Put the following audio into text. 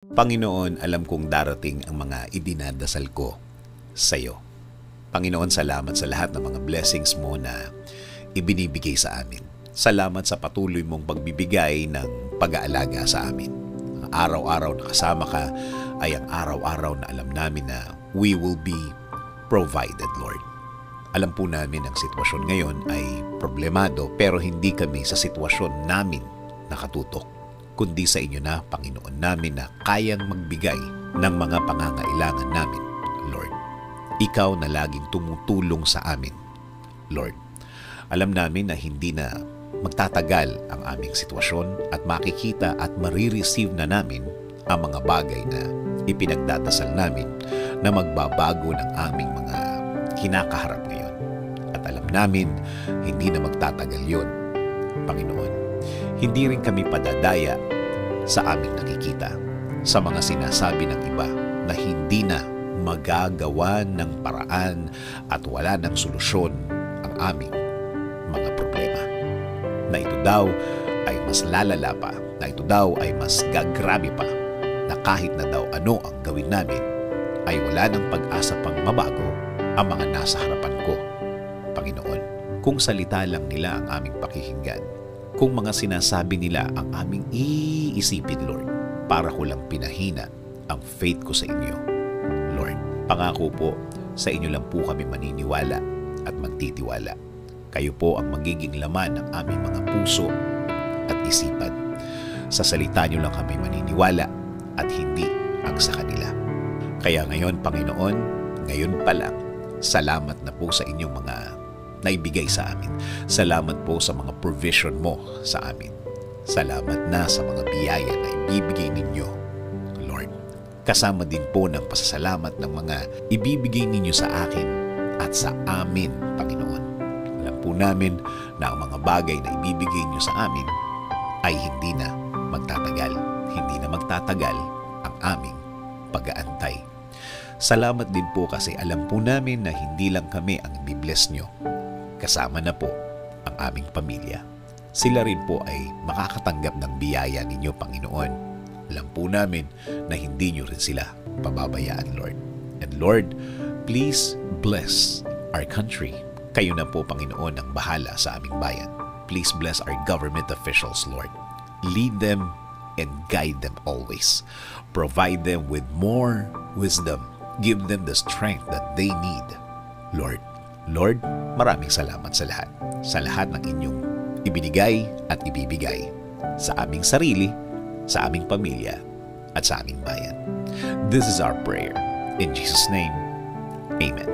Panginoon, alam kong darating ang mga idinadasal ko sa iyo. Panginoon, salamat sa lahat ng mga blessings mo na ibinibigay sa amin. Salamat sa patuloy mong pagbibigay ng pag-aalaga sa amin. Ang araw-araw na kasama ka ay ang araw-araw na alam namin na we will be provided, Lord. Alam po namin ang sitwasyon ngayon ay problemado pero hindi kami sa sitwasyon namin nakatutok, kundi sa inyo na, Panginoon namin, na kayang magbigay ng mga pangangailangan namin, Lord. Ikaw na laging tumutulong sa amin, Lord. Alam namin na hindi na magtatagal ang aming sitwasyon at makikita at marireceive na namin ang mga bagay na ipinagdadasal namin na magbabago ng aming mga kinakaharap ngayon. At alam namin, hindi na magtatagal yun, Panginoon. Hindi rin kami padadaya sa aming nakikita, sa mga sinasabi ng iba na hindi na magagawa ng paraan at wala ng solusyon ang aming mga problema. Na ito daw ay mas lalala pa, na ito daw ay mas gagrabe pa, na kahit na daw ano ang gawin namin, ay wala ng pag-asa pang mabago ang mga nasa harapan ko, Panginoon. Kung salita lang nila ang aming pakikinggan, kung mga sinasabi nila ang aming iisipin, Lord, para ko lang pinahina ang faith ko sa inyo, Lord. Pangako po, sa inyo lang po kami maniniwala at magtitiwala. Kayo po ang magiging laman ng aming mga puso at isipan. Sa salita nyo lang kami maniniwala at hindi ang sa kanila. Kaya ngayon, Panginoon, ngayon pa lang, salamat na po sa inyong mga naibigay sa amin. Salamat po sa mga provision mo sa amin. Salamat na sa mga biyaya na ibibigay ninyo, Lord. Kasama din po ng pasasalamat ng mga ibibigay ninyo sa akin at sa amin, Panginoon. Alam po namin na ang mga bagay na ibibigay niyo sa amin ay hindi na magtatagal. Hindi na magtatagal ang aming pag-aantay. Salamat din po kasi alam po namin na hindi lang kami ang i-bless nyo. Kasama na po ang aming pamilya. Sila rin po ay makakatanggap ng biyaya ninyo, Panginoon. Alam po namin na hindi nyo rin sila pababayaan, Lord. And Lord, please bless our country. Kayo na po, Panginoon, ang bahala sa aming bayan. Please bless our government officials, Lord. Lead them and guide them always. Provide them with more wisdom. Give them the strength that they need, Lord. Lord, maraming salamat sa lahat. Sa lahat ng inyong ibinigay at ibibigay sa aming sarili, sa aming pamilya, at sa aming bayan. This is our prayer. In Jesus' name, Amen.